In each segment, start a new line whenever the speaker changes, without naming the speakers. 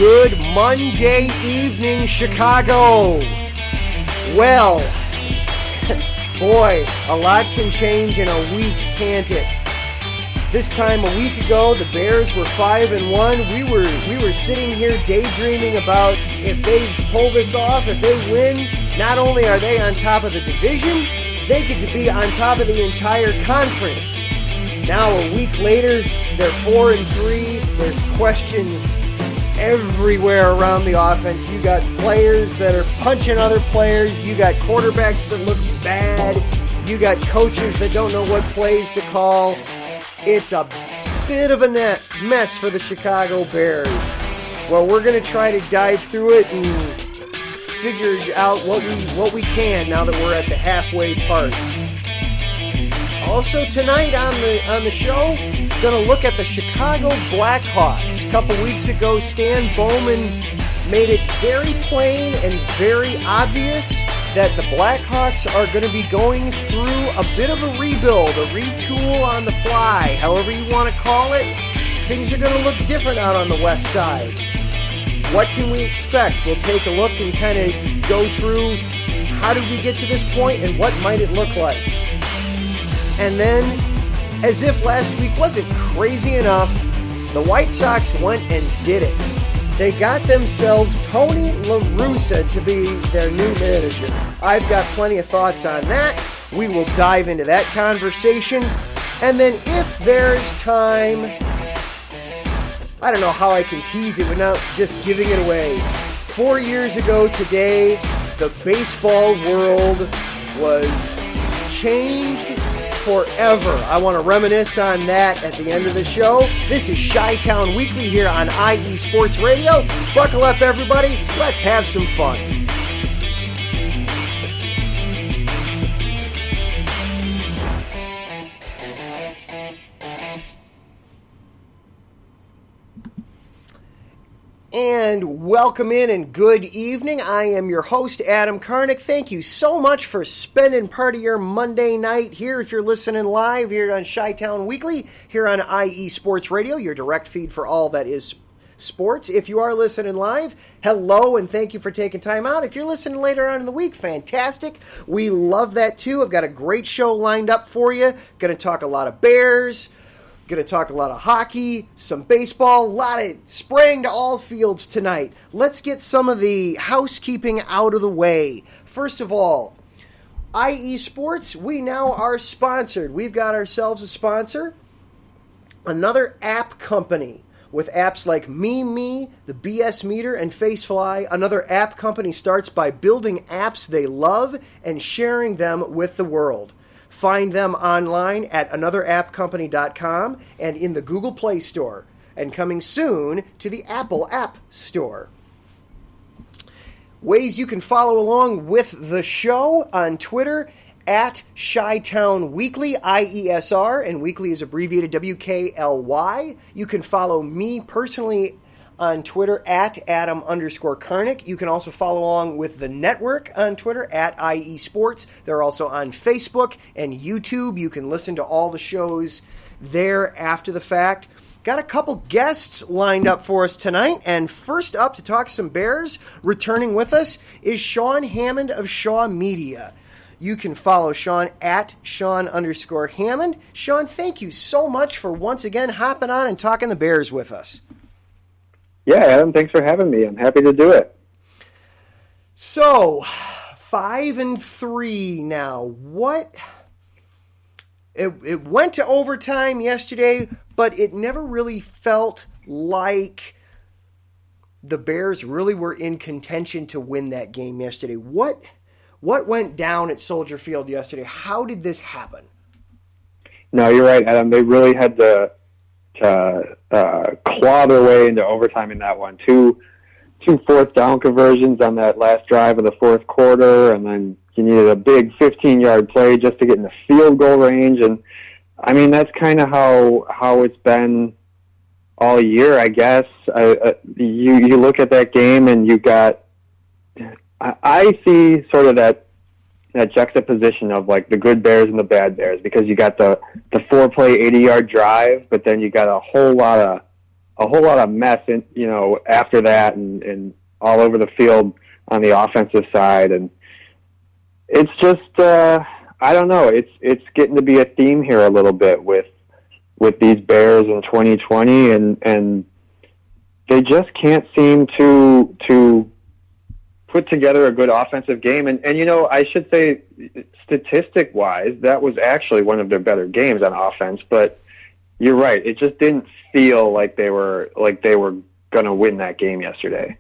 Good Monday evening, Chicago. Well, boy, a lot can change in a week, can't it? This time a week ago, the Bears were 5-1. We were sitting here daydreaming about if they pull this off, if they win, not only are they on top of the division, they get to be on top of the entire conference. Now a week later, they're 4-3. There's questions everywhere around the offense. You got players that are punching other players. You got quarterbacks that look bad. You got coaches that don't know what plays to call. It's a bit of a mess for the Chicago Bears. Well, we're going to try to dive through it and figure out what we can now that we're at the halfway part. Also tonight on the show, going to look at the Chicago Blackhawks. A couple weeks ago, Stan Bowman made it very plain and very obvious that the Blackhawks are going to be going through a bit of a rebuild, a retool on the fly, however you want to call it. Things are going to look different out on the west side. What can we expect? We'll take a look and kind of go through how did we get to this point and what might it look like. And then, as if last week wasn't crazy enough, the White Sox went and did it. They got themselves Tony La Russa to be their new manager. I've got plenty of thoughts on that. We will dive into that conversation. And then if there's time, I don't know how I can tease it without just giving it away. 4 years ago today, the baseball world was changed forever. I want to reminisce on that at the end of the show. This is Chi-Town Weekly here on IE Sports Radio. Buckle up, everybody. Let's have some fun. And welcome in and good evening. I am your host, Adam Karnick. Thank you so much for spending part of your Monday night here. If you're listening live here on Chi-Town Weekly, here on IE Sports Radio, your direct feed for all that is sports. If you are listening live, hello and thank you for taking time out. If you're listening later on in the week, fantastic. We love that too. I've got a great show lined up for you. Going to talk a lot of Bears. Going to talk a lot of hockey, some baseball, a lot of spraying to all fields tonight. Let's get some of the housekeeping out of the way. First of all, IE Sports, we now are sponsored. We've got ourselves a sponsor, another app company with apps like Me, the BS Meter, and Facefly. Another app company starts by building apps they love and sharing them with the world. Find them online at anotherappcompany.com and in the Google Play Store, and coming soon to the Apple App Store. Ways you can follow along with the show on Twitter at Chi-Town Weekly, IESR, and weekly is abbreviated WKLY. You can follow me personally on Twitter at Adam_Karnick. You can also follow along with the network on Twitter at IE Sports. They're also on Facebook and YouTube. You can listen to all the shows there after the fact. Got a couple guests lined up for us tonight, and first up to talk some Bears, returning with us, is Sean Hammond of Shaw Media. You can follow Sean at Sean_Hammond. Sean, thank you so much for once again hopping on and talking the Bears with us.
Yeah, Adam, thanks for having me. I'm happy to do it.
So, 5-3 now. What? It went to overtime yesterday, but it never really felt like the Bears really were in contention to win that game yesterday. What went down at Soldier Field yesterday? How did this happen?
No, you're right, Adam. They really had to claw their way into overtime in that one. Two fourth down conversions on that last drive of the fourth quarter, and then you needed a big 15-yard play just to get in the field goal range. And I mean, that's kind of how it's been all year, I guess. You look at that game and you got, I see sort of that juxtaposition of like the good Bears and the bad Bears, because you got the 4-play 80-yard drive, but then you got a whole lot a whole lot of mess in, after that and all over the field on the offensive side. And it's just, I don't know. It's getting to be a theme here a little bit with these Bears in 2020, and they just can't seem to put together a good offensive game. And I should say, statistic-wise, that was actually one of their better games on offense. But you're right; it just didn't feel like they were going to win that game yesterday.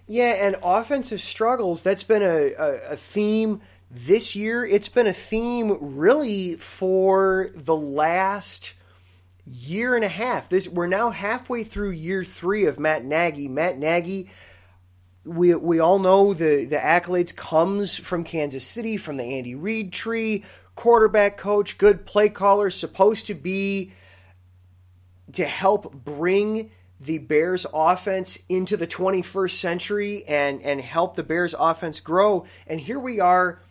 Yeah, and offensive struggles, that's been a theme this year. It's been a theme really for the last year and a half. We're now halfway through year 3 of Matt Nagy. Matt Nagy, we all know the accolades comes from Kansas City, from the Andy Reid tree, quarterback coach, good play caller, supposed to be to help bring the Bears offense into the 21st century and help the Bears offense grow. And here we are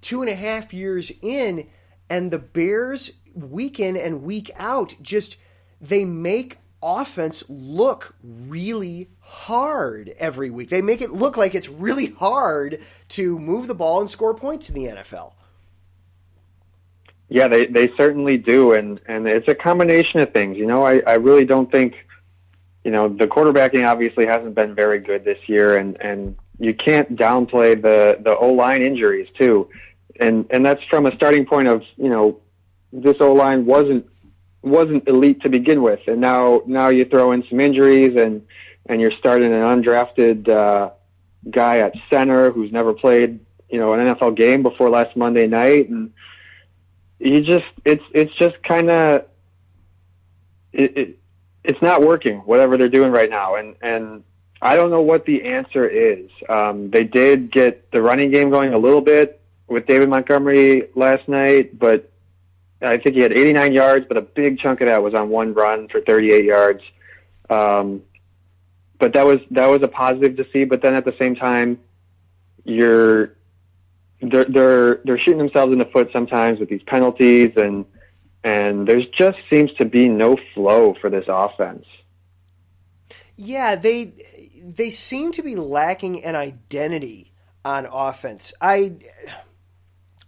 2.5 years in, and the Bears week in and week out, they make offense look really hard every week. They make it look like it's really hard to move the ball and score points in the NFL.
Yeah, they certainly do, and it's a combination of things. I really don't think, the quarterbacking obviously hasn't been very good this year, and you can't downplay the O-line injuries too, and that's from a starting point of, this O-line wasn't elite to begin with, and now you throw in some injuries, and you're starting an undrafted guy at center who's never played, an NFL game before last Monday night, and it's just kind of it's not working, whatever they're doing right now, and I don't know what the answer is. They did get the running game going a little bit with David Montgomery last night, but I think he had 89 yards, but a big chunk of that was on one run for 38 yards. But that was a positive to see. But then at the same time, they're shooting themselves in the foot sometimes with these penalties, and there just seems to be no flow for this offense.
Yeah, they seem to be lacking an identity on offense.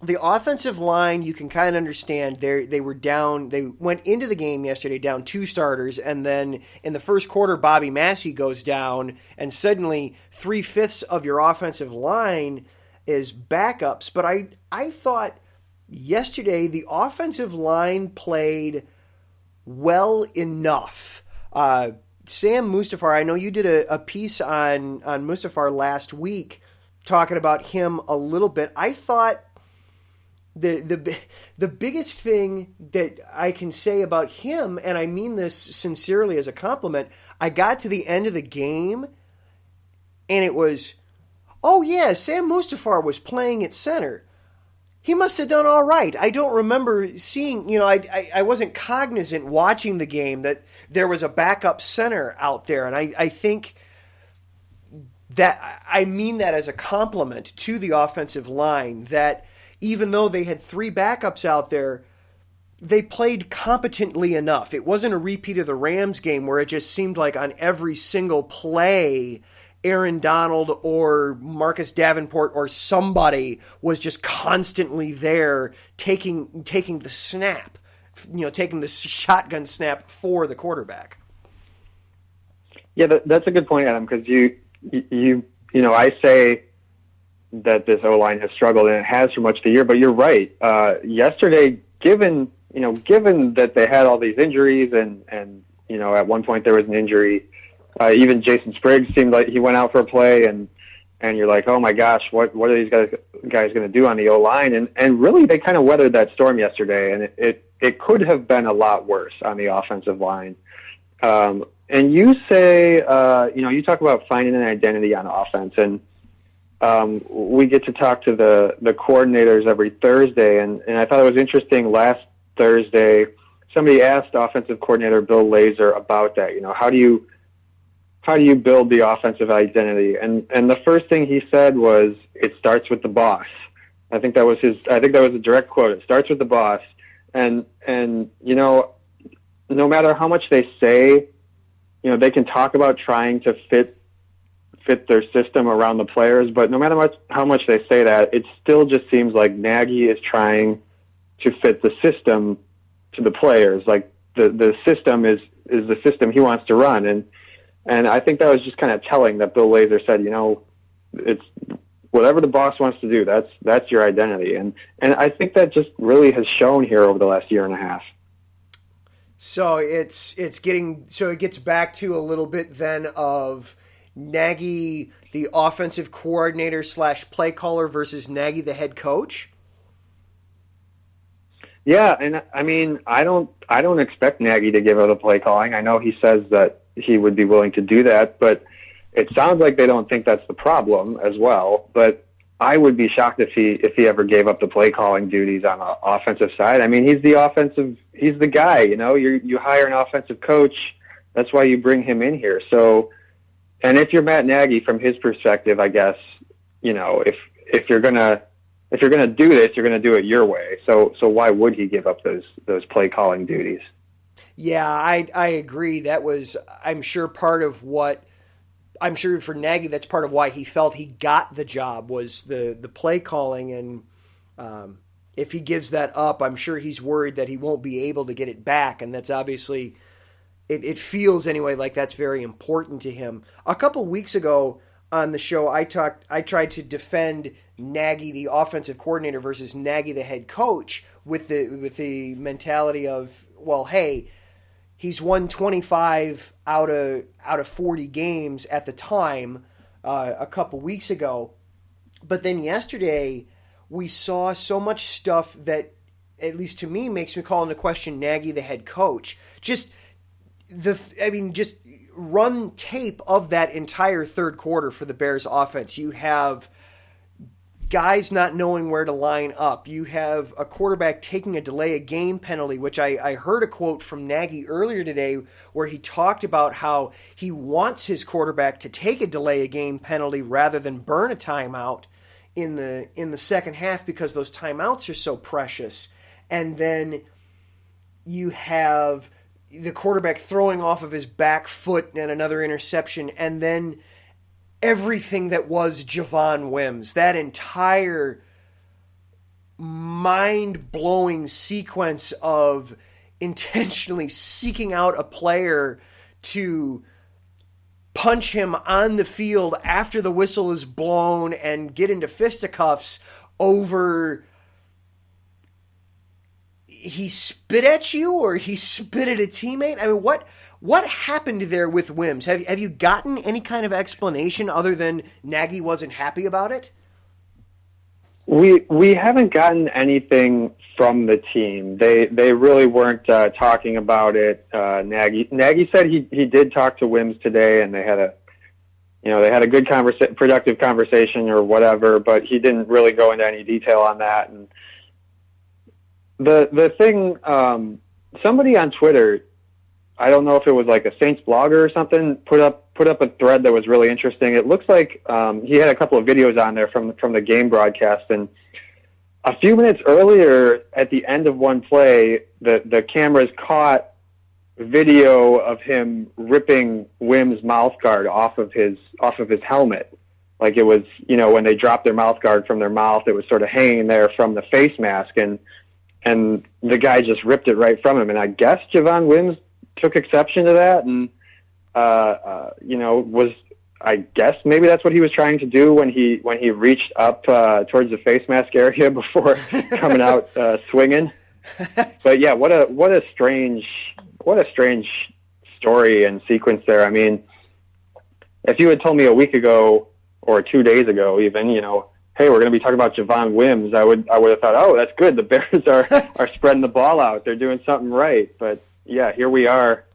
The offensive line, you can kind of understand. They were down. They went into the game yesterday down 2 starters, and then in the first quarter, Bobby Massey goes down, and suddenly 3/5 of your offensive line is backups. But I thought yesterday the offensive line played well enough. Sam Mustafar, I know you did a piece on Mustafar last week talking about him a little bit. I thought the biggest thing that I can say about him, and I mean this sincerely as a compliment, I got to the end of the game, and it was, oh yeah, Sam Mustafar was playing at center. He must have done all right. I don't remember seeing, I wasn't cognizant watching the game that there was a backup center out there, and I think that I mean that as a compliment to the offensive line, that even though they had 3 backups out there, they played competently enough. It wasn't a repeat of the Rams game where it just seemed like on every single play, Aaron Donald or Marcus Davenport or somebody was just constantly there taking the snap, taking the shotgun snap for the quarterback.
Yeah, that's a good point, Adam, because I say that this O-line has struggled, and it has for much of the year, but you're right. Yesterday, given that they had all these injuries, and at one point there was an injury, even Jason Spriggs seemed like he went out for a play, and you're like, oh my gosh, what are these guys going to do on the O-line? And really, they kind of weathered that storm yesterday, and it could have been a lot worse on the offensive line. And you say, you talk about finding an identity on offense, and we get to talk to the coordinators every Thursday, and I thought it was interesting. Last Thursday, somebody asked offensive coordinator Bill Lazor about that. How do you build the offensive identity? And the first thing he said was, it starts with the boss. I think that was a direct quote. It starts with the boss, and no matter how much they say, they can talk about trying to fit their system around the players, but no matter how much they say that, it still just seems like Nagy is trying to fit the system to the players. Like the system is the system he wants to run. And I think that was just kind of telling that Bill Lazor said, it's whatever the boss wants to do, that's your identity. And I think that just really has shown here over the last year and a half.
So it gets back to a little bit then of Nagy, the offensive coordinator / play caller, versus Nagy, the head coach.
Yeah, and I mean, I don't expect Nagy to give up the play calling. I know he says that he would be willing to do that, but it sounds like they don't think that's the problem as well. But I would be shocked if he ever gave up the play calling duties on the offensive side. I mean, he's the guy. You hire an offensive coach. That's why you bring him in here. So. And if you're Matt Nagy, from his perspective, I guess, if you're gonna do this, you're gonna do it your way. So why would he give up those play calling duties?
Yeah, I agree. That was, I'm sure for Nagy, that's part of why he felt he got the job, was the play calling. And if he gives that up, I'm sure he's worried that he won't be able to get it back. And that's obviously. It feels anyway like that's very important to him. A couple weeks ago on the show, I tried to defend Nagy, the offensive coordinator, versus Nagy, the head coach, with the mentality of, well, hey, he's won 25 out of 40 games at the time a couple weeks ago, but then yesterday we saw so much stuff that, at least to me, makes me call into question Nagy, the head coach. Just run tape of that entire third quarter for the Bears offense. You have guys not knowing where to line up. You have a quarterback taking a delay of game penalty, which I heard a quote from Nagy earlier today where he talked about how he wants his quarterback to take a delay of game penalty rather than burn a timeout in the second half, because those timeouts are so precious. And then you have the quarterback throwing off of his back foot and another interception, and then everything that was Javon Wims, that entire mind-blowing sequence of intentionally seeking out a player to punch him on the field after the whistle is blown and get into fisticuffs over he spit at you or he spit at a teammate. I mean, what happened there with Wims? Have you gotten any kind of explanation other than Nagy wasn't happy about it?
We haven't gotten anything from the team. They really weren't talking about it. Nagy said he did talk to Wims today, and they had a good productive conversation or whatever, but he didn't really go into any detail on that. And the thing, somebody on Twitter, I don't know if it was like a Saints blogger or something, put up a thread that was really interesting. It looks like he had a couple of videos on there from the game broadcast, and a few minutes earlier at the end of one play, the cameras caught video of him ripping Wims' mouth guard off of his helmet. Like it was, when they dropped their mouth guard from their mouth, it was sort of hanging there from the face mask, and the guy just ripped it right from him. And I guess Javon Wims took exception to that, and I guess maybe that's what he was trying to do when he reached up towards the face mask area before coming out swinging. But yeah, what a strange story and sequence there. I mean, if you had told me a week ago or 2 days ago, even, hey, we're going to be talking about Javon Wims, I would have thought, oh, that's good. The Bears are spreading the ball out. They're doing something right. But yeah, here we are.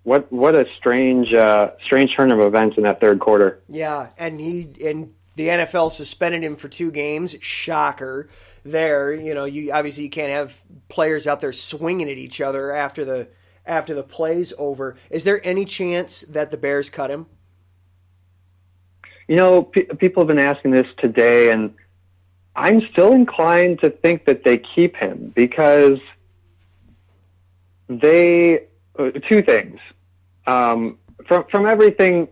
What a strange turn of events in that third quarter.
Yeah, and the NFL suspended him for 2 games. Shocker. There, you obviously you can't have players out there swinging at each other after the play's over. Is there any chance that the Bears cut him?
People have been asking this today, and I'm still inclined to think that they keep him because they two things. From everything,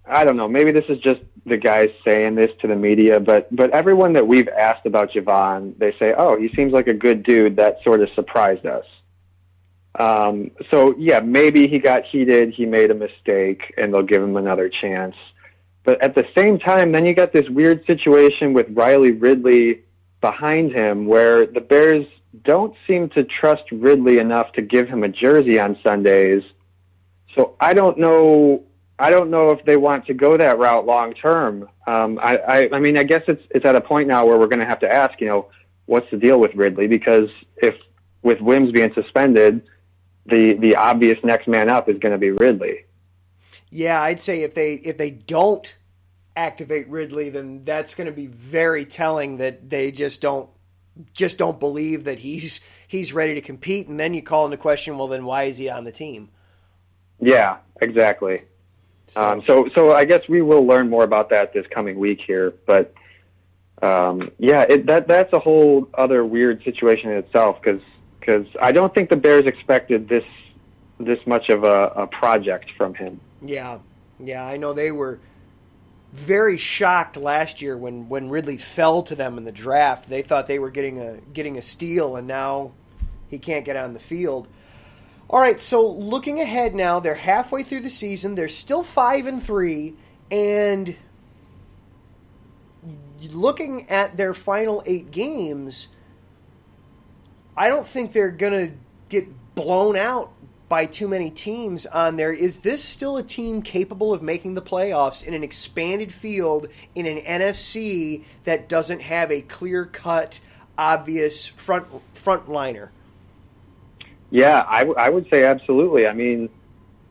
I don't know, maybe this is just the guys saying this to the media, but everyone that we've asked about Javon, they say, oh, he seems like a good dude. That sort of surprised us. So, yeah, maybe he got heated, he made a mistake, and they'll give him another chance. But at the same time, then you got this weird situation with Riley Ridley behind him where the Bears don't seem to trust Ridley enough to give him a jersey on Sundays. So I don't know if they want to go that route long term. I mean, I guess it's at a point now where we're going to have to ask, what's the deal with Ridley? Because if with Wims being suspended, the obvious next man up is going to be Ridley.
Yeah, I'd say if they don't activate Ridley, then that's going to be very telling that they just don't believe that he's ready to compete. And then you call into question, well, then why is he on the team? Yeah,
exactly. So I guess we will learn more about that this coming week here. But that's a whole other weird situation in itself because I don't think the Bears expected this much of a project from him.
Yeah, I know they were very shocked last year when Ridley fell to them in the draft. They thought they were getting a steal, and now he can't get on the field. All right, so looking ahead now, they're halfway through the season. They're still 5-3, and looking at their final 8 games, I don't think they're going to get blown out by too many teams on there. Is this still a team capable of making the playoffs in an expanded field in an NFC that doesn't have a clear-cut, obvious frontliner?
Yeah, I would say absolutely. I mean,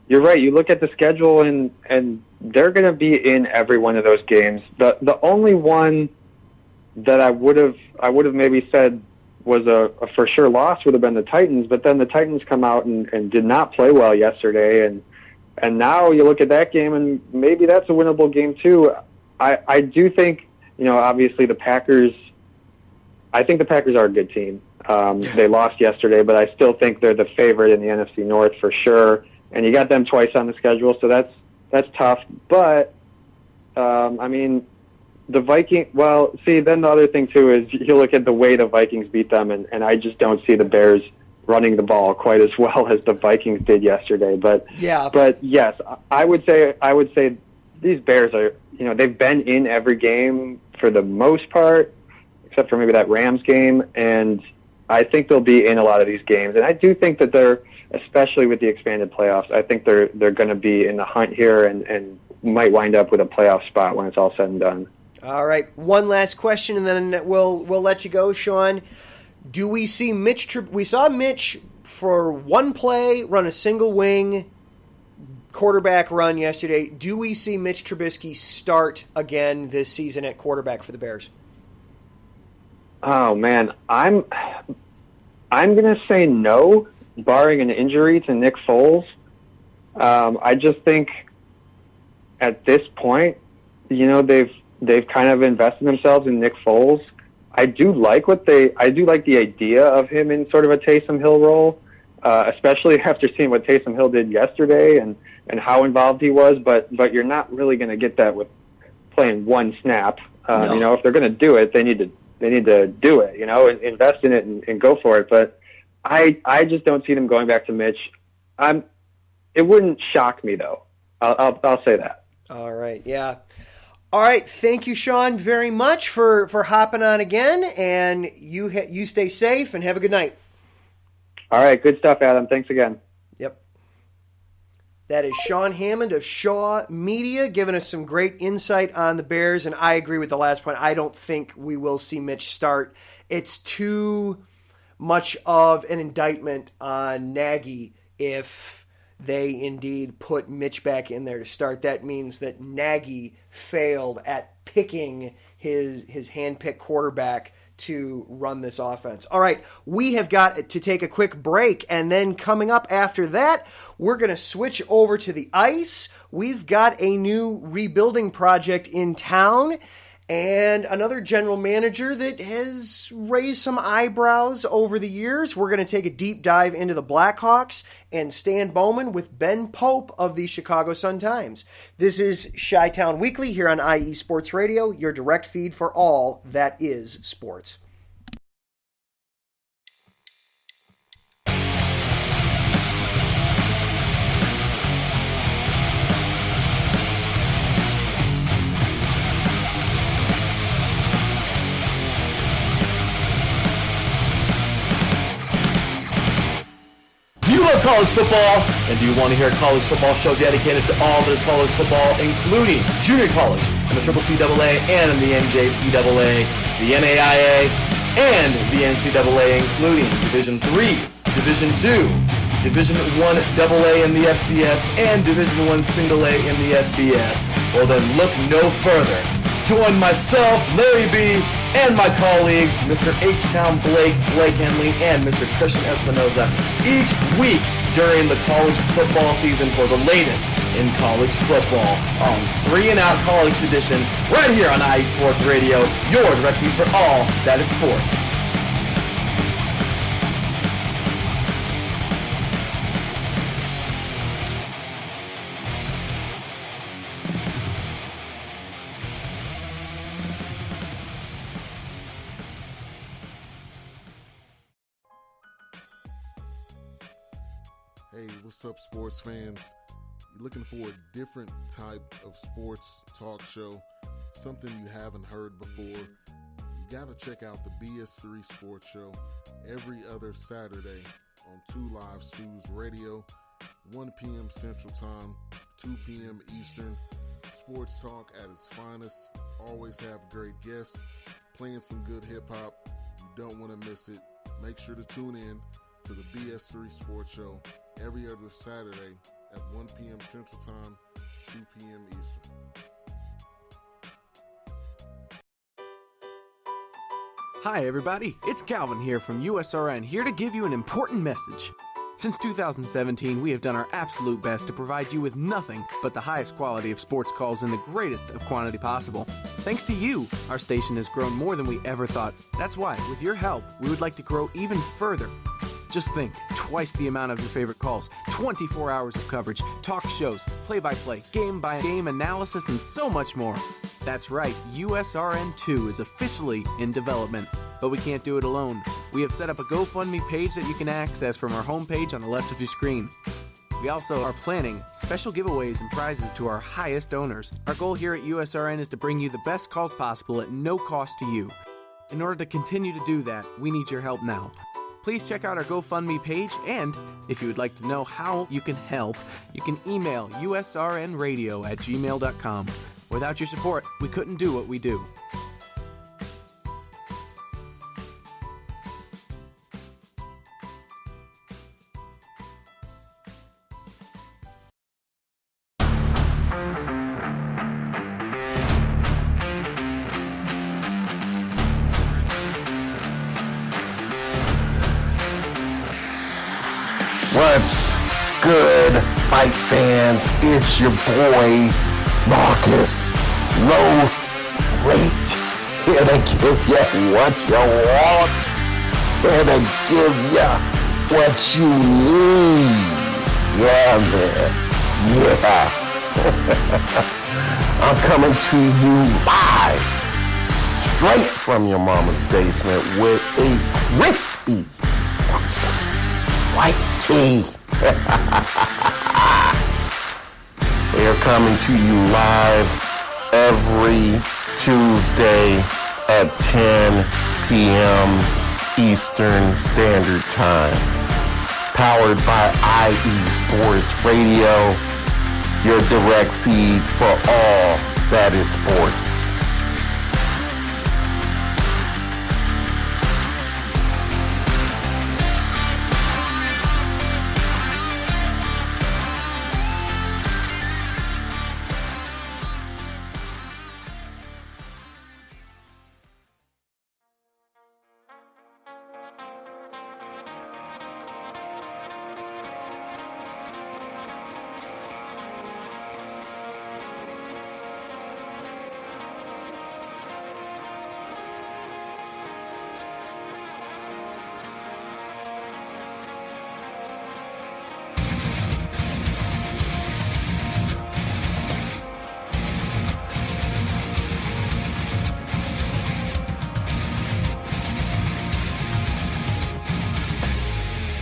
you're right. You look at the schedule, and they're going to be in every one of those games. The only one that I would have maybe said was a for sure loss would have been the Titans, but then the Titans come out and did not play well yesterday, and now you look at that game, and maybe that's a winnable game too. I do think, obviously the Packers. I think the Packers are a good team. They lost yesterday, but I still think they're the favorite in the NFC North for sure. And you got them twice on the schedule, so that's tough. But I mean, the Vikings. Well, see, then the other thing too is you look at the way the Vikings beat them, and I just don't see the Bears running the ball quite as well as the Vikings did yesterday. But yes, I would say these Bears are. They've been in every game for the most part, except for maybe that Rams game, and I think they'll be in a lot of these games. And I do think that they're, especially with the expanded playoffs, I think they're going to be in the hunt here and might wind up with a playoff spot when it's all said and done.
All right, one last question, and then we'll let you go, Sean. Do we see Mitch? We saw Mitch for one play run a single wing quarterback run yesterday. Do we see Mitch Trubisky start again this season at quarterback for the Bears?
Oh man, I'm going to say no, barring an injury to Nick Foles. I just think at this point, they've kind of invested themselves in Nick Foles. I do like the idea of him in sort of a Taysom Hill role, especially after seeing what Taysom Hill did yesterday and how involved he was. But you're not really going to get that with playing one snap. No. If they're going to do it, they need to do it, and invest in it and go for it. But I just don't see them going back to Mitch. It wouldn't shock me though. I'll say that.
All right. Yeah. All right. Thank you, Sean, very much for hopping on again, and you stay safe and have a good night.
All right. Good stuff, Adam. Thanks again.
Yep. That is Sean Hammond of Shaw Media giving us some great insight on the Bears, and I agree with the last point. I don't think we will see Mitch start. It's too much of an indictment on Nagy if they indeed put Mitch back in there to start. That means that Nagy failed at picking his hand-picked quarterback to run this offense. All right, we have got to take a quick break, and then coming up after that, we're going to switch over to the ice. We've got a new rebuilding project in town, And another general manager that has raised some eyebrows over the years. We're going to take a deep dive into the Blackhawks and Stan Bowman with Ben Pope of the Chicago Sun-Times. This is Chi-Town Weekly here on IE Sports Radio, your direct feed for all that is sports.
Do you love college football? And do you want to hear a college football show dedicated to all that is college football, including junior college and the CCAA and the NJCAA, the NAIA, and the NCAA, including Division III, Division II, Division I AA in the FCS, and Division I Single A in the FBS? Well then look no further. Join myself, Larry B., and my colleagues, Mr. H-Town Blake Henley, and Mr. Christian Espinoza, each week during the college football season for the latest in college football on 3 and Out College Edition, right here on IE Sports Radio, your direct feed for all that is sports.
Hey, what's up, sports fans? You're looking for a different type of sports talk show, something you haven't heard before? You got to check out the BS3 Sports Show every other Saturday on 2 Live Stews Radio, 1 p.m. Central Time, 2 p.m. Eastern. Sports talk at its finest. Always have great guests, playing some good hip-hop. You don't want to miss it. Make sure to tune in to the BS3 Sports Show every other Saturday at 1 p.m. Central Time, 2 p.m. Eastern.
Hi everybody, it's Calvin here from USRN, here to give you an important message. Since 2017, we have done our absolute best to provide you with nothing but the highest quality of sports calls in the greatest of quantity possible. Thanks to you, our station has grown more than we ever thought. That's why, with your help, we would like to grow even further. Just think, twice the amount of your favorite calls, 24 hours of coverage, talk shows, play-by-play, game-by-game analysis, and so much more. That's right, USRN2 is officially in development, but we can't do it alone. We have set up a GoFundMe page that you can access from our homepage on the left of your screen. We also are planning special giveaways and prizes to our highest owners. Our goal here at USRN is to bring you the best calls possible at no cost to you. In order to continue to do that, we need your help now. Please check out our GoFundMe page, and if you would like to know how you can help, you can email usrnradio@gmail.com. Without your support, we couldn't do what we do.
What's good, fight fans? It's your boy, Marcus Los Great, here to give you what you want, here to give you what you need. Yeah, man. Yeah. I'm coming to you live, straight from your mama's basement with a crispy, awesome white tea. We are coming to you live every Tuesday at 10 p.m. Eastern Standard Time. Powered by IE Sports Radio, your direct feed for all that is sports.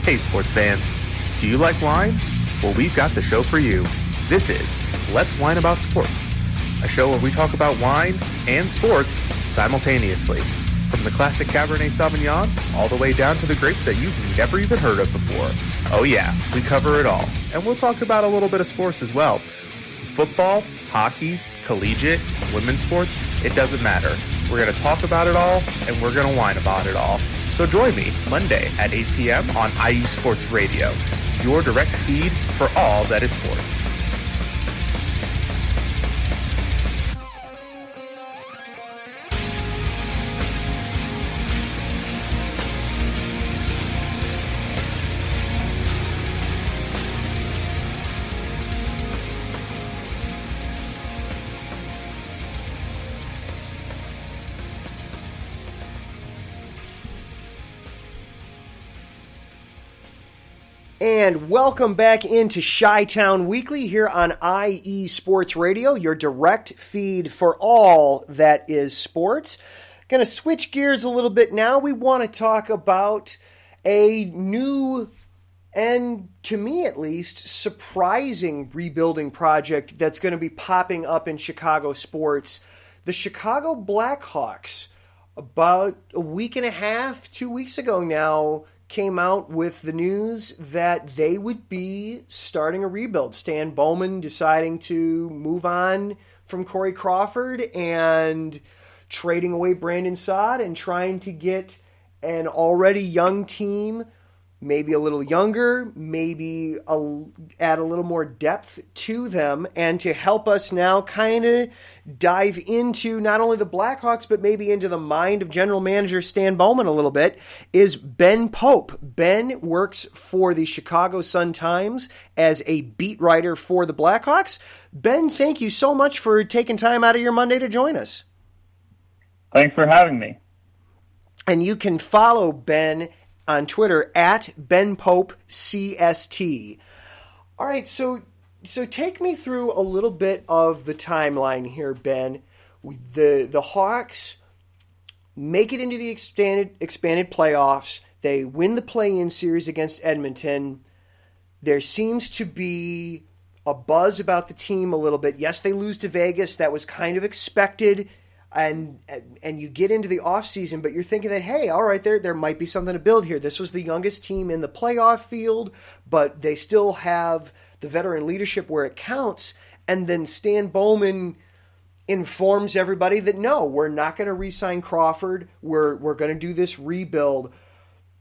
Hey sports fans, do you like wine? Well, we've got the show for you. This is Let's Wine About Sports, a show where we talk about wine and sports simultaneously. From the classic Cabernet Sauvignon all the way down to the grapes that you've never even heard of before. Oh yeah, we cover it all. And we'll talk about a little bit of sports as well. Football, hockey, collegiate, women's sports, it doesn't matter. We're going to talk about it all, and we're going to whine about it all. So join me Monday at 8 p.m. on IU Sports Radio, your direct feed for all that is sports.
And welcome back into Chi-Town Weekly here on IE Sports Radio, your direct feed for all that is sports. Going to switch gears a little bit now. We want to talk about a new and, to me at least, surprising rebuilding project that's going to be popping up in Chicago sports. The Chicago Blackhawks, about a week and a half, 2 weeks ago now, came out with the news that they would be starting a rebuild. Stan Bowman deciding to move on from Corey Crawford and trading away Brandon Saad and trying to get an already young team, maybe a little younger, maybe add a little more depth to them. And to help us now kind of dive into not only the Blackhawks, but maybe into the mind of general manager Stan Bowman a little bit, is Ben Pope. Ben works for the Chicago Sun-Times as a beat writer for the Blackhawks. Ben, thank you so much for taking time out of your Monday to join us.
Thanks for having me.
And you can follow Ben on Twitter at BenPopeCST. All right, so take me through a little bit of the timeline here, Ben. The Hawks make it into the expanded playoffs. They win the play-in series against Edmonton. There seems to be a buzz about the team a little bit. Yes, they lose to Vegas. That was kind of expected. And you get into the offseason, but you're thinking that, hey, all right, there might be something to build here. This was the youngest team in the playoff field, but they still have the veteran leadership where it counts. And then Stan Bowman informs everybody that, no, we're not going to re-sign Crawford. We're going to do this rebuild.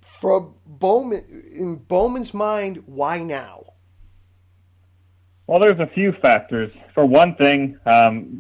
From Bowman, in Bowman's mind, why now?
Well, there's a few factors. For one thing,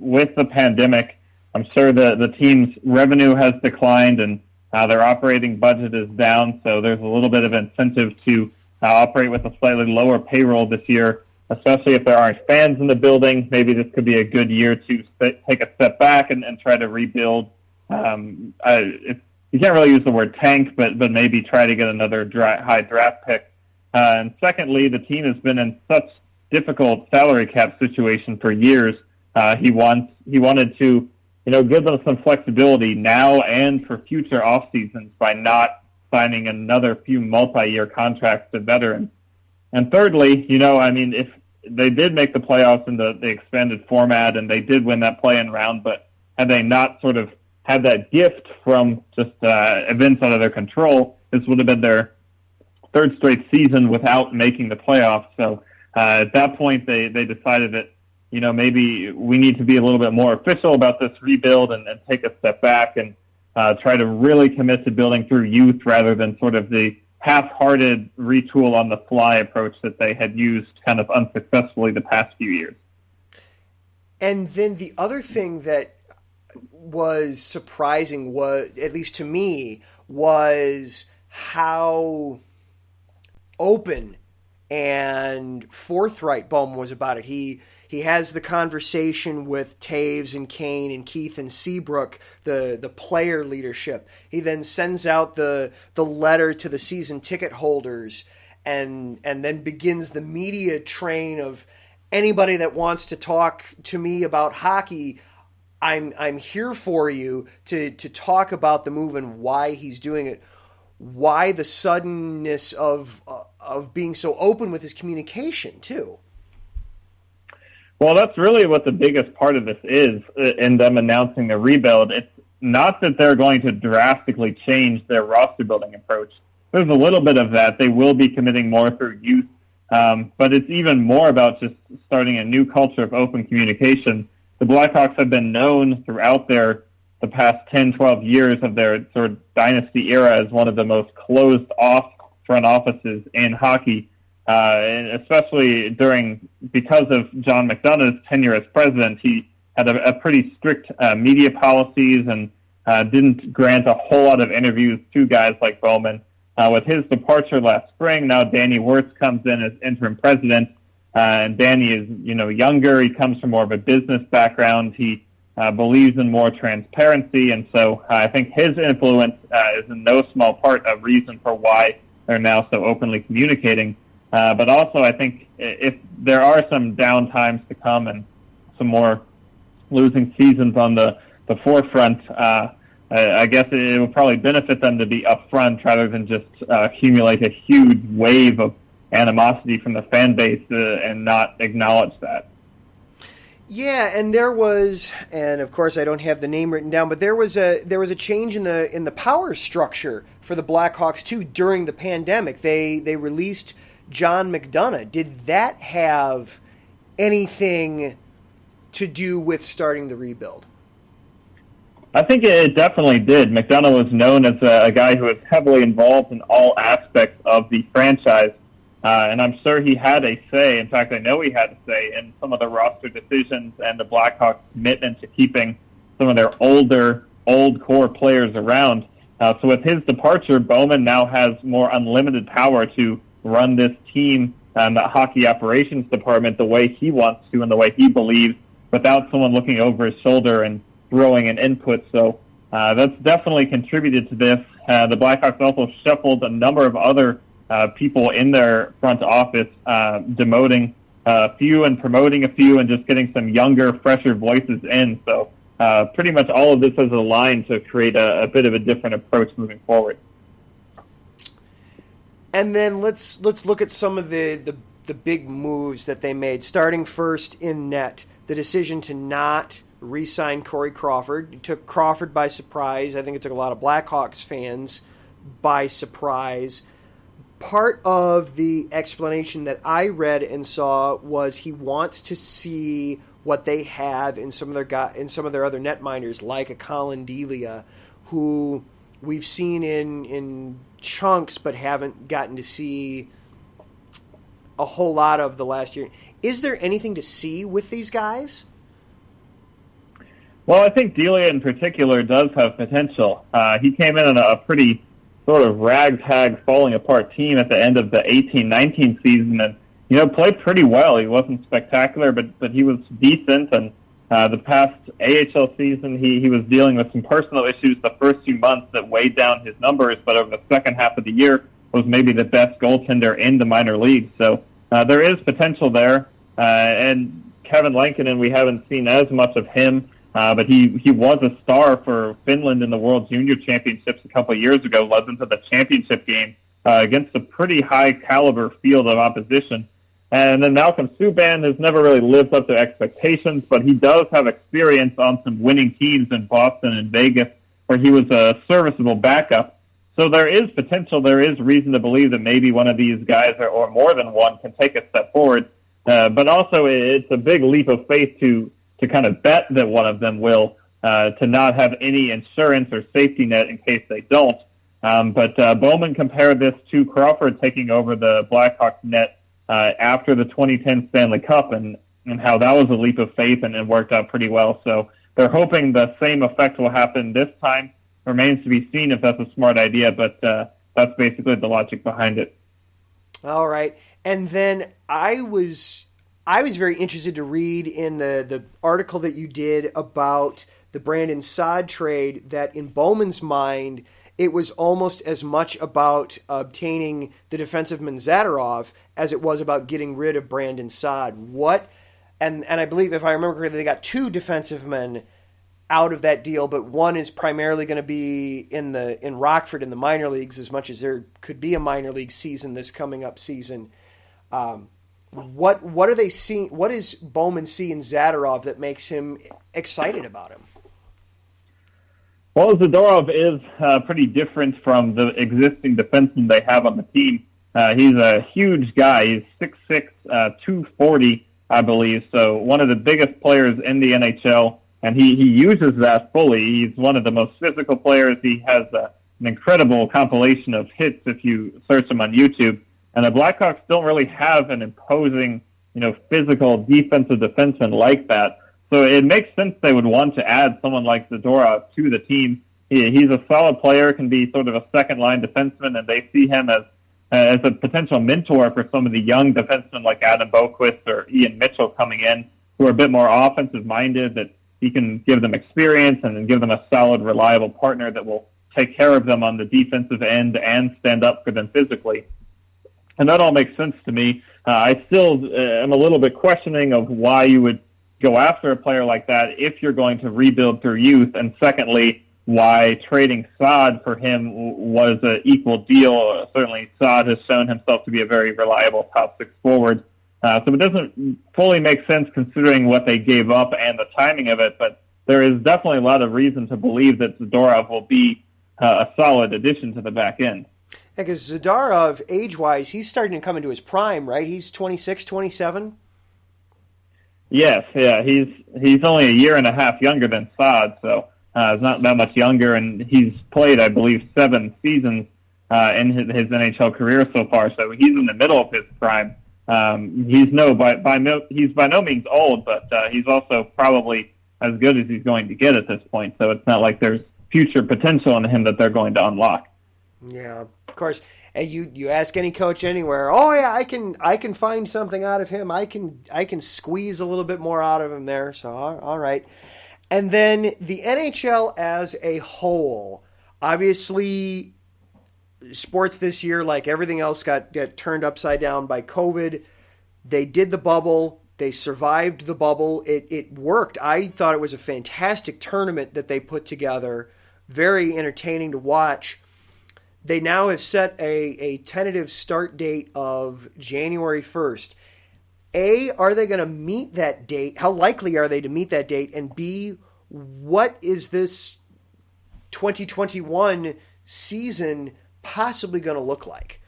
with the pandemic, I'm sure the team's revenue has declined and their operating budget is down, so there's a little bit of incentive to operate with a slightly lower payroll this year, especially if there aren't fans in the building. Maybe this could be a good year to take a step back and try to rebuild. You can't really use the word tank, but maybe try to get another high draft pick. And secondly, the team has been in such difficult salary cap situation for years. He wanted to give them some flexibility now and for future off seasons by not signing another few multi-year contracts to veterans. And thirdly, if they did make the playoffs in the expanded format and they did win that play-in round, but had they not sort of had that gift from just events out of their control, this would have been their third straight season without making the playoffs. So at that point, they decided that maybe we need to be a little bit more official about this rebuild and take a step back and try to really commit to building through youth rather than sort of the half-hearted retool on the fly approach that they had used kind of unsuccessfully the past few years.
And then the other thing that was surprising, was, at least to me, was how open and forthright Bowman was about it. He has the conversation with Taves and Kane and Keith and Seabrook, the player leadership. He then sends out the letter to the season ticket holders and then begins the media train of anybody that wants to talk to me about hockey. I'm here for you to talk about the move and why he's doing it. why the suddenness of being so open with his communication too.
Well, that's really what the biggest part of this is in them announcing the rebuild. It's not that they're going to drastically change their roster building approach. There's a little bit of that. They will be committing more through youth, but it's even more about just starting a new culture of open communication. The Blackhawks have been known throughout the past 10, 12 years of their sort of dynasty era as one of the most closed-off front offices in hockey. And especially because of John McDonough's tenure as president, he had a pretty strict media policies and didn't grant a whole lot of interviews to guys like Bowman. With his departure last spring, now Danny Wirtz comes in as interim president, and Danny is younger. He comes from more of a business background. He believes in more transparency, and so I think his influence is in no small part a reason for why they're now so openly communicating. But also, I think if there are some down times to come and some more losing seasons on the forefront, I guess it would probably benefit them to be upfront rather than just accumulate a huge wave of animosity from the fan base and not acknowledge that.
Yeah, and there was, and of course I don't have the name written down, but there was a change in the power structure for the Blackhawks too during the pandemic. They released John McDonough. Did that have anything to do with starting the rebuild?
I think it definitely did. McDonough was known as a guy who was heavily involved in all aspects of the franchise, and I'm sure he had a say. In fact, I know he had a say in some of the roster decisions and the Blackhawks' commitment to keeping some of their old core players around. So with his departure, Bowman now has more unlimited power to run this team and the hockey operations department the way he wants to and the way he believes, without someone looking over his shoulder and throwing an input. So that's definitely contributed to this. The Blackhawks also shuffled a number of other people in their front office, demoting a few and promoting a few and just getting some younger, fresher voices in. So pretty much all of this is aligned to create a bit of a different approach moving forward.
And then let's look at some of the big moves that they made. Starting first in net, the decision to not re-sign Corey Crawford. It took Crawford by surprise. I think it took a lot of Blackhawks fans by surprise. Part of the explanation that I read and saw was he wants to see what they have in some of their other netminders, like a Colin Delia, who we've seen in chunks but haven't gotten to see a whole lot of the last year. Is there anything to see with these guys?
Well, I think Delia in particular does have potential. He came in on a pretty sort of ragtag, falling apart team at the end of the 18-19 season and, played pretty well. He wasn't spectacular, but he was decent. And the past AHL season, he was dealing with some personal issues the first few months that weighed down his numbers, but over the second half of the year was maybe the best goaltender in the minor leagues. So there is potential there. And Kevin Lankinen, we haven't seen as much of him. But he was a star for Finland in the World Junior Championships a couple of years ago, led them to the championship game against a pretty high-caliber field of opposition. And then Malcolm Subban has never really lived up to expectations, but he does have experience on some winning teams in Boston and Vegas, where he was a serviceable backup. So there is potential. There is reason to believe that maybe one of these guys, or more than one, can take a step forward. But also it's a big leap of faith to kind of bet that one of them will, to not have any insurance or safety net in case they don't. But Bowman compared this to Crawford taking over the Blackhawks net after the 2010 Stanley Cup and how that was a leap of faith and it worked out pretty well. So they're hoping the same effect will happen this time. Remains to be seen if that's a smart idea, but that's basically the logic behind it.
All right. And then I was very interested to read in the article that you did about the Brandon Saad trade that in Bowman's mind, it was almost as much about obtaining the defenseman Zadorov as it was about getting rid of Brandon Saad. And I believe, if I remember correctly, they got two defensive men out of that deal, but one is primarily going to be in Rockford in the minor leagues, as much as there could be a minor league season this coming up season. What are they seeing? What is Bowman see in Zadorov that makes him excited about him?
Well, Zadorov is pretty different from the existing defensemen they have on the team. He's a huge guy. He's 6'6", 240, I believe. So one of the biggest players in the NHL, and he uses that fully. He's one of the most physical players. He has an incredible compilation of hits if you search him on YouTube. And the Blackhawks don't really have an imposing, physical defensive defenseman like that. So it makes sense they would want to add someone like Zadorov to the team. He's a solid player, can be sort of a second-line defenseman, and they see him as a potential mentor for some of the young defensemen like Adam Boquist or Ian Mitchell coming in, who are a bit more offensive-minded, that he can give them experience and then give them a solid, reliable partner that will take care of them on the defensive end and stand up for them physically. And that all makes sense to me. I still am a little bit questioning of why you would go after a player like that if you're going to rebuild through youth, and secondly, why trading Saad for him was an equal deal. Certainly, Saad has shown himself to be a very reliable top six forward. So it doesn't fully make sense considering what they gave up and the timing of it, but there is definitely a lot of reason to believe that Zadorov will be a solid addition to the back end.
Yeah, because Zadorov, age-wise, he's starting to come into his prime, right? He's 26, 27?
Yes, yeah. He's only a year and a half younger than Saad, so he's not that much younger, and he's played, I believe, 7 seasons in his NHL career so far, so he's in the middle of his prime. He's by no means old, but he's also probably as good as he's going to get at this point, so it's not like there's future potential in him that they're going to unlock.
Yeah, of course. And you ask any coach anywhere, oh yeah, I can find something out of him. I can squeeze a little bit more out of him there. So all right. And then the NHL as a whole, obviously, sports this year, like everything else, got turned upside down by COVID. They did the bubble. They survived the bubble. It worked. I thought it was a fantastic tournament that they put together. Very entertaining to watch. They now have set a tentative start date of January 1st. A, are they going to meet that date? How likely are they to meet that date? And B, what is this 2021 season possibly going to look like?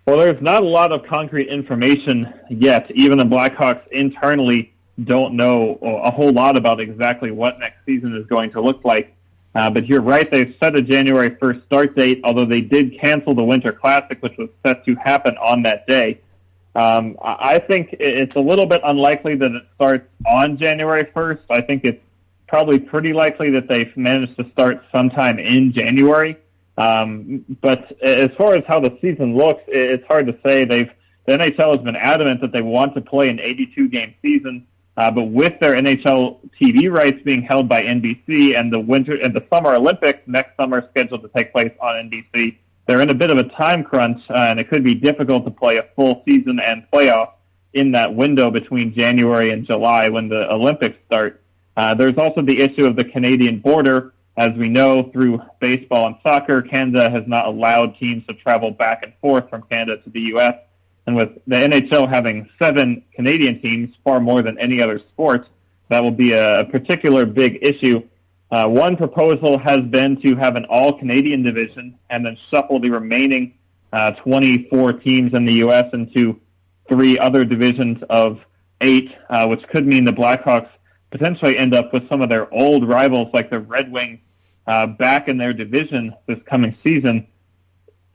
Well, there's not a lot of concrete information yet. Even the Blackhawks internally don't know a whole lot about exactly what next season is going to look like. But you're right, they've set a January 1st start date, although they did cancel the Winter Classic, which was set to happen on that day. I think it's a little bit unlikely that it starts on January 1st. I think it's probably pretty likely that they've managed to start sometime in January. But as far as how the season looks, it's hard to say. The NHL has been adamant that they want to play an 82-game season. But with their NHL TV rights being held by NBC and the Summer Olympics next summer scheduled to take place on NBC, they're in a bit of a time crunch, and it could be difficult to play a full season and playoff in that window between January and July when the Olympics start. There's also the issue of the Canadian border. As we know, through baseball and soccer, Canada has not allowed teams to travel back and forth from Canada to the U.S., and with the NHL having 7 Canadian teams, far more than any other sport, that will be a particular big issue. One proposal has been to have an all-Canadian division and then shuffle the remaining 24 teams in the U.S. into 3 other divisions of 8, which could mean the Blackhawks potentially end up with some of their old rivals like the Red Wings back in their division this coming season.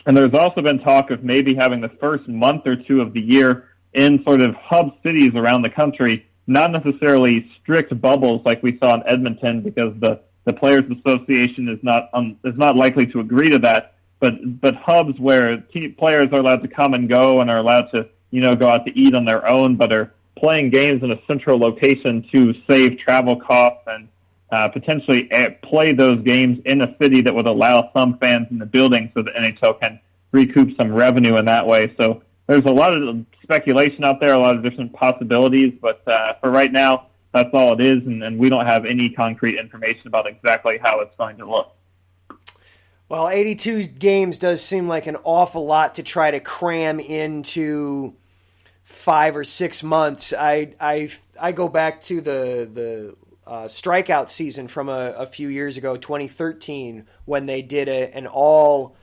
And there's also been talk of maybe having the first month or 2 of the year in sort of hub cities around the country, not necessarily strict bubbles like we saw in Edmonton, because the Players Association is not likely to agree to that, but hubs where players are allowed to come and go and are allowed to go out to eat on their own, but are playing games in a central location to save travel costs and potentially play those games in a city that would allow some fans in the building so the NHL can recoup some revenue in that way. So there's a lot of speculation out there, a lot of different possibilities, but for right now, that's all it is, and we don't have any concrete information about exactly how it's going to look.
Well, 82 games does seem like an awful lot to try to cram into 5 or 6 months. I go back to the strikeout season from a few years ago, 2013, when they did an all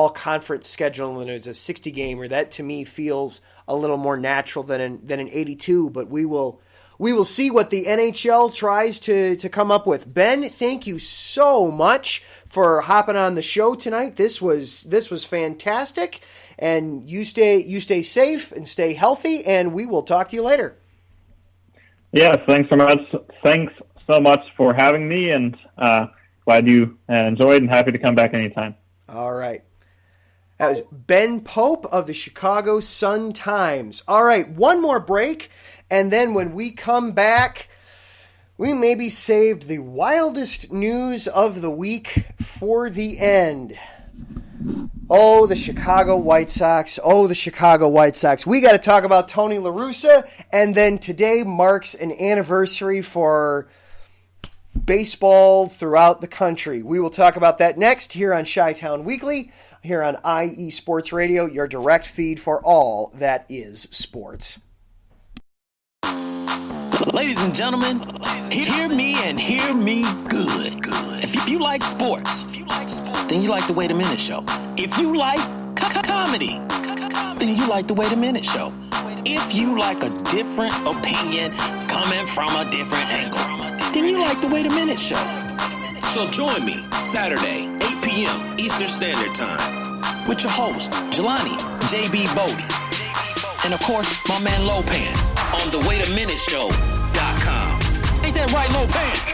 conference schedule and it was a 60 gamer. That to me feels a little more natural than an 82. But we will see what the NHL tries to come up with. Ben, thank you so much for hopping on the show tonight. This was fantastic, and you stay safe and stay healthy, and we will talk to you later.
Yes, thanks so much. Thanks so much for having me, and glad you enjoyed, and happy to come back anytime.
All right. That was Ben Pope of the Chicago Sun-Times. All right, one more break, and then when we come back, we maybe saved the wildest news of the week for the end. Oh, the Chicago White Sox. Oh, the Chicago White Sox. We got to talk about Tony La Russa, and then today marks an anniversary for baseball throughout the country. We will talk about that next here on Chi-Town Weekly, here on IE Sports Radio, your direct feed for all that is sports.
Ladies and gentlemen, hear me and hear me good. If you like sports, then you like the Wait a Minute Show. If you like comedy, then you like the Wait a Minute Show. If you like a different opinion coming from a different angle, then you like the Wait a Minute Show. So join me Saturday, 8 p.m. Eastern Standard Time with your host, Jelani J.B. Bodie. And of course, my man Lopan on the WaitAMinuteShow.com. Ain't that right, Lopan?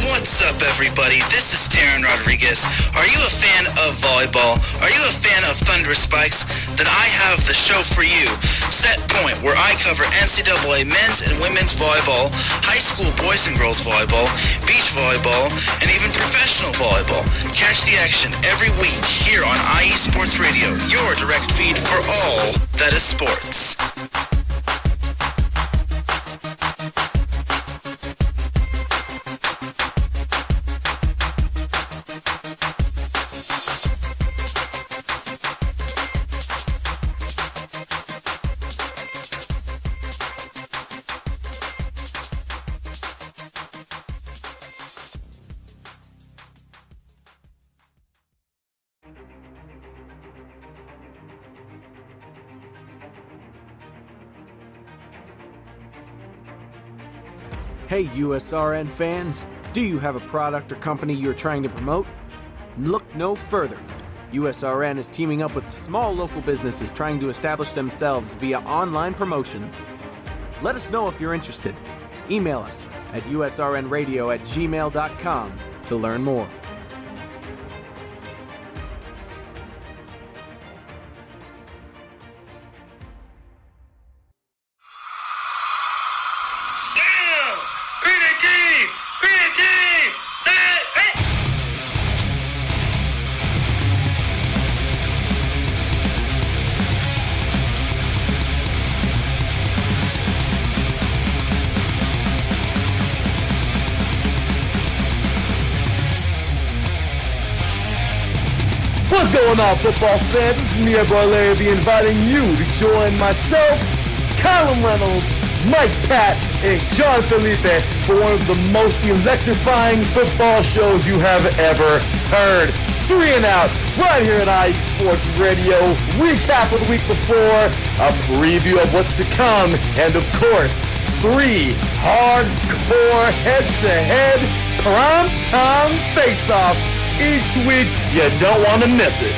What's up, everybody? This is Taryn Rodriguez. Are you a fan of volleyball? Are you a fan of Thunderous Spikes? Then I have the show for you, Set Point, where I cover NCAA men's and women's volleyball, high school boys and girls volleyball, beach volleyball, and even professional volleyball. Catch the action every week here on IE Sports Radio, your direct feed for all that is sports.
Hey USRN fans, do you have a product or company you're trying to promote? Look no further. USRN is teaming up with small local businesses trying to establish themselves via online promotion. Let us know if you're interested. Email us at usrnradio@gmail.com to learn more.
What's going on, football fans? This is me, your boy Larry B, inviting you to join myself, Callum Reynolds, Mike Pat, and John Felipe for one of the most electrifying football shows you have ever heard. 3 and Out, right here at IE Sports Radio. Recap of the week before, a preview of what's to come, and of course, 3 hardcore head-to-head prime-time face-offs each week. You don't want to miss it.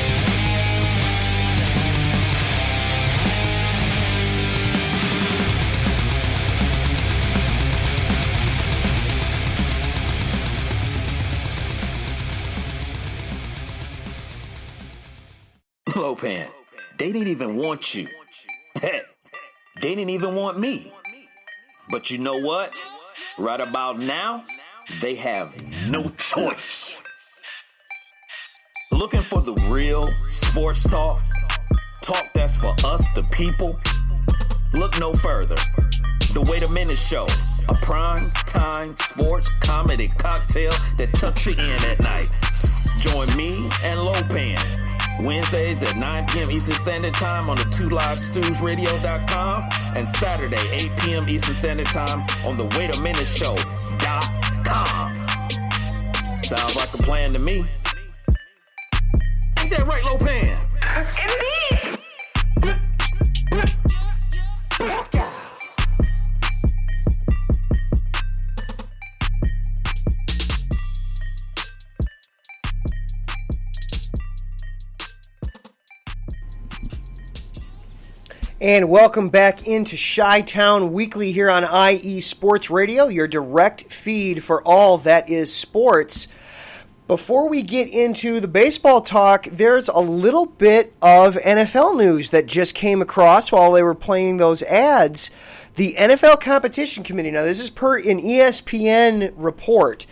Lopan, They didn't even want you. Heck, they didn't even want me. But you know what? Right about now, they have no choice. Looking for the real sports talk? Talk that's for us, the people? Look no further. The Wait a Minute Show, a prime time sports comedy cocktail that tucks you in at night. Join me and Lopan Wednesdays at 9 p.m. Eastern Standard Time on the 2livestewsradio.com and Saturday 8 p.m. Eastern Standard Time on the waitaminuteshow.com. Sounds like a plan to me. Ain't that right, Lopan?
Indeed.
And welcome back into Chi-Town Weekly here on IE Sports Radio, your direct feed for all that is sports. Before we get into the baseball talk, there's a little bit of NFL news that just came across while they were playing those ads. The NFL Competition Committee, now this is per an ESPN report,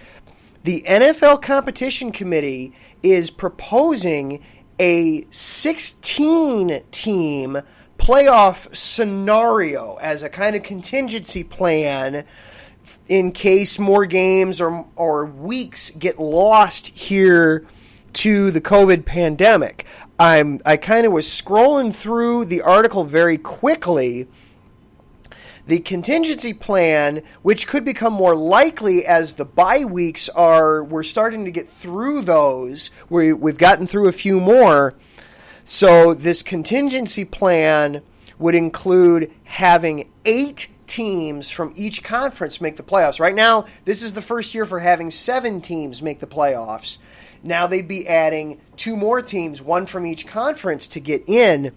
the NFL Competition Committee is proposing a 16-team playoff scenario as a kind of contingency plan in case more games or weeks get lost here to the COVID pandemic. I kind of was scrolling through the article very quickly. The contingency plan, which could become more likely as the bye weeks we're starting to get through those. We've gotten through a few more. So this contingency plan would include having 8 teams from each conference make the playoffs. Right now, this is the first year for having 7 teams make the playoffs. Now they'd be adding 2 more teams, 1 from each conference, to get in.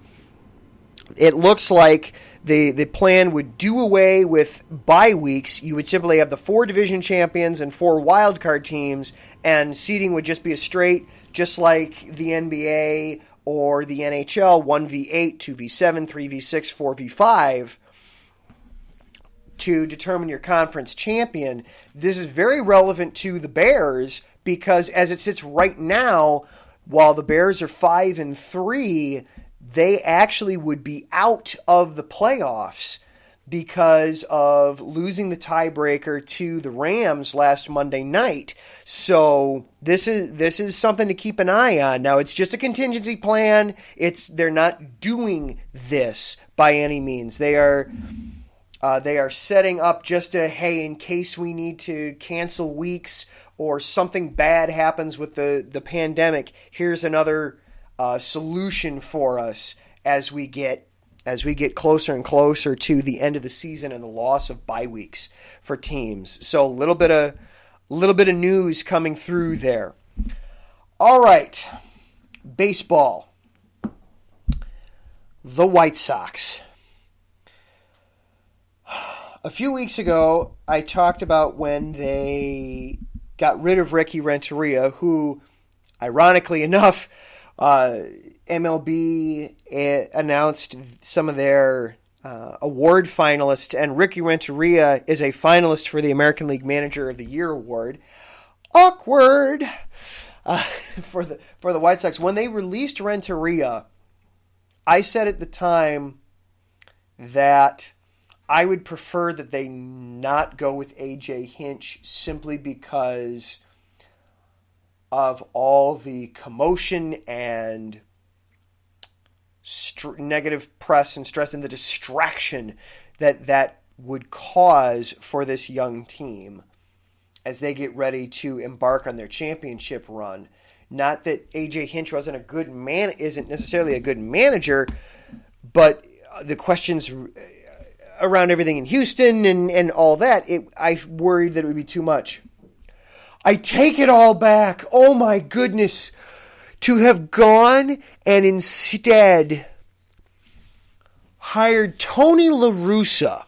It looks like the plan would do away with bye weeks. You would simply have the 4 division champions and 4 wildcard teams, and seeding would just be a straight, just like the NBA or the NHL, 1v8, 2v7, 3v6, 4v5, to determine your conference champion. This is very relevant to the Bears because as it sits right now, while the Bears are 5-3, they actually would be out of the playoffs because of losing the tiebreaker to the Rams last Monday night. So this is something to keep an eye on. Now, it's just a contingency plan. They're not doing this by any means. They are setting up just in case we need to cancel weeks or something bad happens with the pandemic, here's another solution for us as we get closer and closer to the end of the season and the loss of bye weeks for teams. So a little bit of news coming through there. All right, baseball. The White Sox. A few weeks ago, I talked about when they got rid of Ricky Renteria, who, ironically enough, MLB announced some of their award finalists, and Ricky Renteria is a finalist for the American League Manager of the Year award. Awkward for the White Sox. When they released Renteria, I said at the time that I would prefer that they not go with A.J. Hinch simply because of all the commotion and negative press and stress and the distraction that would cause for this young team as they get ready to embark on their championship run. Not that A.J. Hinch isn't necessarily a good manager, but the questions around everything in Houston and all that, I worried that it would be too much. I take it all back. Oh my goodness. To have gone and instead hired Tony La Russa.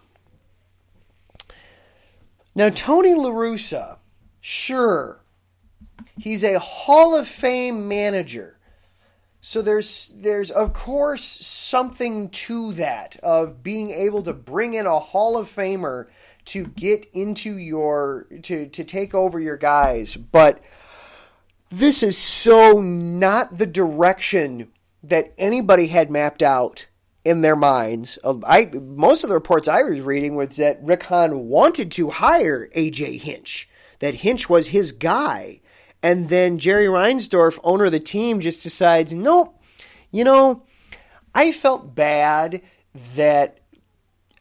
Now, Tony La Russa, sure, he's a Hall of Fame manager. So there's of course something to that of being able to bring in a Hall of Famer to get into to take over your guys. But this is so not the direction that anybody had mapped out in their minds. Most of the reports I was reading was that Rick Hahn wanted to hire A.J. Hinch, that Hinch was his guy. And then Jerry Reinsdorf, owner of the team, just decides, nope, I felt bad that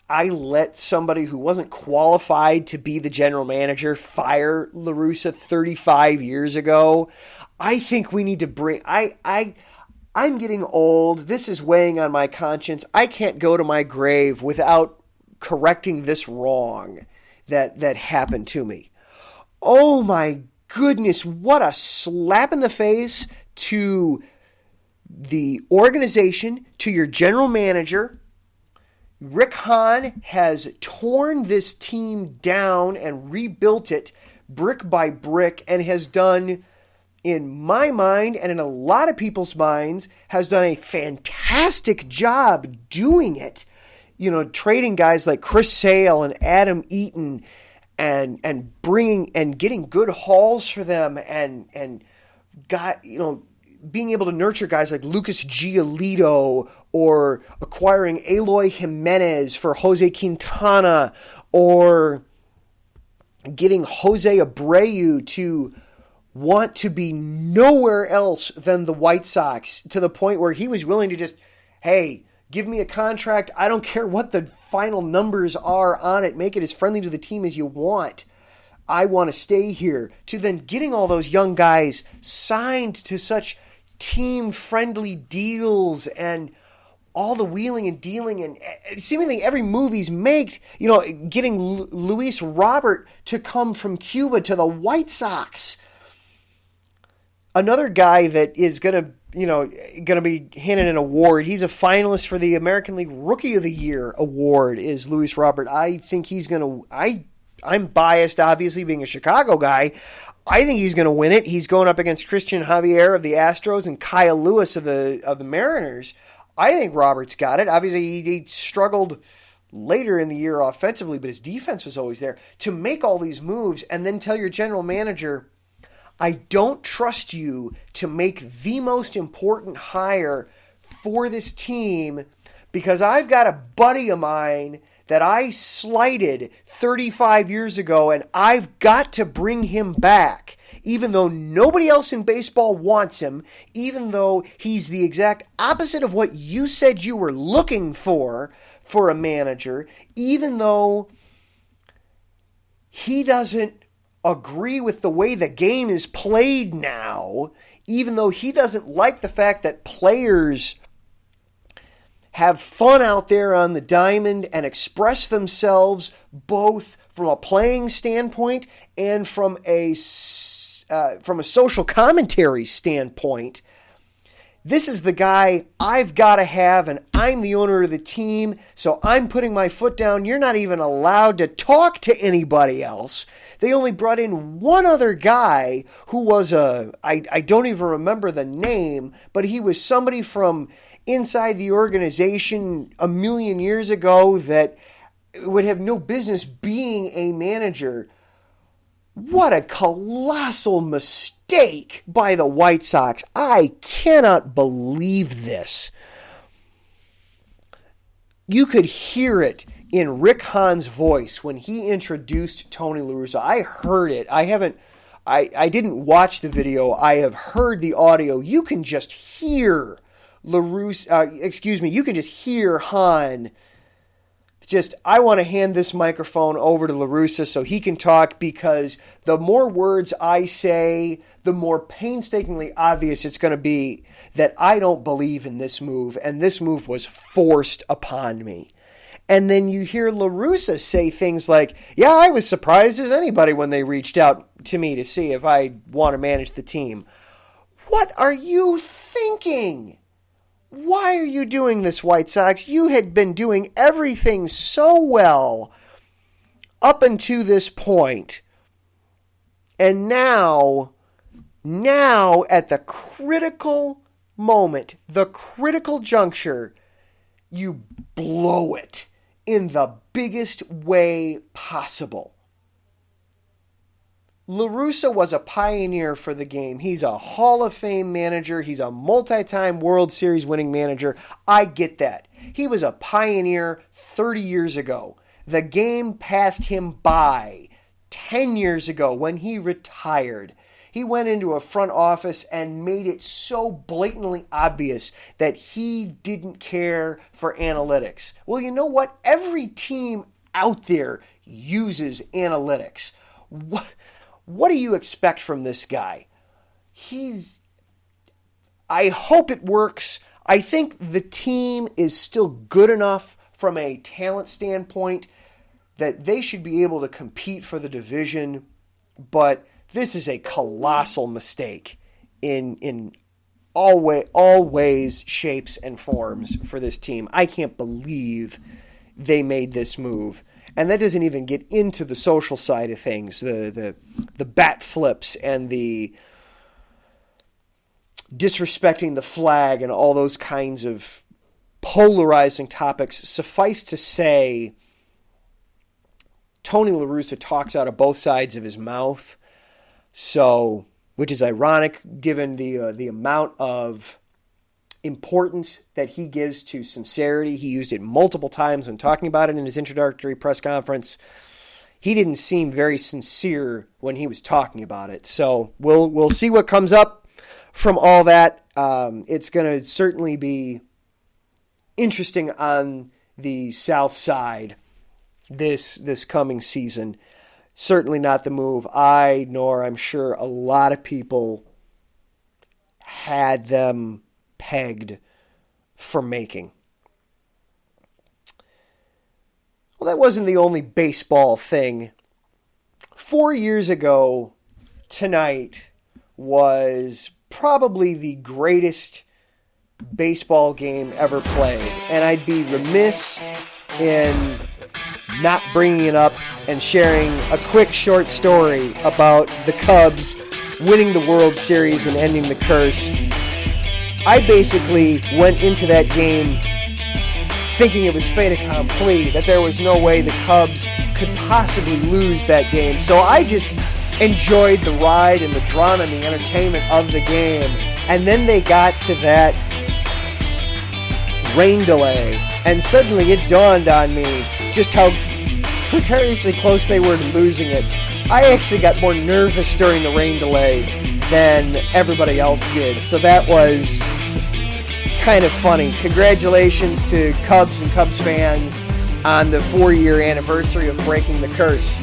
I let somebody who wasn't qualified to be the general manager fire La Russa 35 years ago. I think we need to bring... I'm getting old. This is weighing on my conscience. I can't go to my grave without correcting this wrong that happened to me. Oh my goodness, what a slap in the face to the organization, to your general manager. Rick Hahn has torn this team down and rebuilt it brick by brick and has done, in my mind and in a lot of people's minds, has done a fantastic job doing it. Trading guys like Chris Sale and Adam Eaton and bringing and getting good hauls for them and being able to nurture guys like Lucas Giolito or acquiring Eloy Jimenez for Jose Quintana or getting Jose Abreu to want to be nowhere else than the White Sox to the point where he was willing to just, hey, give me a contract. I don't care what the final numbers are on it. Make it as friendly to the team as you want. I want to stay here. To then getting all those young guys signed to such team-friendly deals and all the wheeling and dealing and seemingly every move he's made, getting Luis Robert to come from Cuba to the White Sox. Another guy that is going to be handed an award. He's a finalist for the American League Rookie of the Year award is Luis Robert. I think he's going to, I'm biased, obviously, being a Chicago guy. I think he's going to win it. He's going up against Christian Javier of the Astros and Kyle Lewis of the Mariners. I think Robert's got it. Obviously, he struggled later in the year offensively, but his defense was always there. To make all these moves and then tell your general manager, I don't trust you to make the most important hire for this team because I've got a buddy of mine that I slighted 35 years ago and I've got to bring him back. Even though nobody else in baseball wants him, even though he's the exact opposite of what you said you were looking for a manager, even though he doesn't agree with the way the game is played now, even though he doesn't like the fact that players have fun out there on the diamond and express themselves both from a playing standpoint and from a social commentary standpoint. This is the guy I've got to have, and I'm the owner of the team, so I'm putting my foot down. You're not even allowed to talk to anybody else. They only brought in one other guy who was I don't even remember the name, but he was somebody from inside the organization a million years ago that would have no business being a manager. What a colossal mistake by the White Sox. I cannot believe this. You could hear it in Rick Hahn's voice when he introduced Tony La Russa. I heard it. I didn't watch the video. I have heard the audio. You can just hear you can just hear Hahn. I want to hand this microphone over to La Russa so he can talk, because the more words I say, the more painstakingly obvious it's going to be that I don't believe in this move, and this move was forced upon me. And then you hear La Russa say things like, yeah, I was surprised as anybody when they reached out to me to see if I want to manage the team. What are you thinking? Why are you doing this, White Sox? You had been doing everything so well up until this point. And now at the critical moment, the critical juncture, you blow it in the biggest way possible. La Russa was a pioneer for the game. He's a Hall of Fame manager. He's a multi-time World Series winning manager. I get that. He was a pioneer 30 years ago. The game passed him by 10 years ago when he retired. He went into a front office and made it so blatantly obvious that he didn't care for analytics. Well, you know what? Every team out there uses analytics. What do you expect from this guy? I hope it works. I think the team is still good enough from a talent standpoint that they should be able to compete for the division, but this is a colossal mistake in all ways, shapes, and forms for this team. I can't believe they made this move. And that doesn't even get into the social side of things, the bat flips and the disrespecting the flag and all those kinds of polarizing topics. Suffice to say, Tony La Russa talks out of both sides of his mouth, so which is ironic given the amount of importance that he gives to sincerity. He used it multiple times when talking about it in his introductory press conference. He didn't seem very sincere when he was talking about it. So we'll see what comes up from all that. It's going to certainly be interesting on the South Side this coming season. Certainly not the move nor I'm sure a lot of people had them pegged for making. Well, that wasn't the only baseball thing. 4 years ago tonight was probably the greatest baseball game ever played, and I'd be remiss in not bringing it up and sharing a quick short story about the Cubs winning the World Series and ending the curse. I basically went into that game thinking it was fait accompli, that there was no way the Cubs could possibly lose that game. So I just enjoyed the ride and the drama and the entertainment of the game. And then they got to that rain delay, and suddenly it dawned on me just how precariously close they were to losing it. I actually got more nervous during the rain delay than everybody else did. So that was kind of funny. Congratulations to Cubs and Cubs fans on the 4-year anniversary of breaking the curse.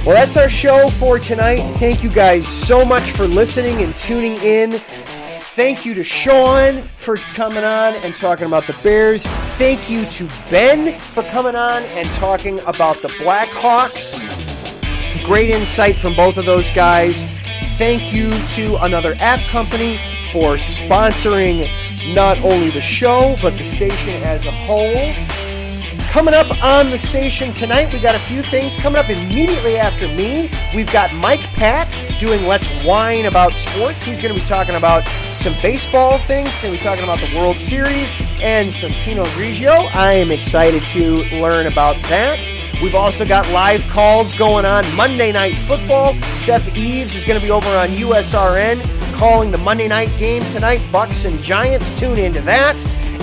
Well, that's our show for tonight. Thank you guys so much for listening and tuning in. Thank you to Sean for coming on and talking about the Bears. Thank you to Ben for coming on and talking about the Blackhawks. Great insight from both of those guys. Thank you to Another App Company for sponsoring not only the show, but the station as a whole. Coming up on the station tonight, we got a few things coming up immediately after me. We've got Mike Pat doing Let's Whine About Sports. He's going to be talking about some baseball things. He's going to be talking about the World Series and some Pinot Grigio. I am excited to learn about that. We've also got live calls going on Monday Night Football. Seth Eves is going to be over on USRN calling the Monday night game tonight, Bucks and Giants. Tune into that.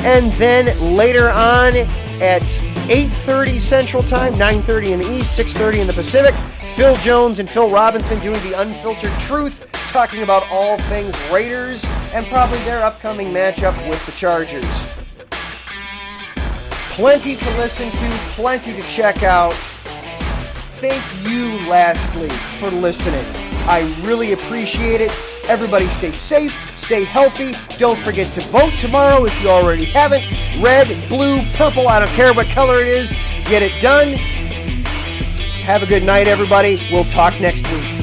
And then later on at 8:30 Central Time, 9:30 in the East, 6:30 in the Pacific, Phil Jones and Phil Robinson doing the Unfiltered Truth, talking about all things Raiders and probably their upcoming matchup with the Chargers. Plenty to listen to, plenty to check out. Thank you, lastly, for listening. I really appreciate it. Everybody stay safe, stay healthy. Don't forget to vote tomorrow if you already haven't. Red, blue, purple, I don't care what color it is. Get it done. Have a good night, everybody. We'll talk next week.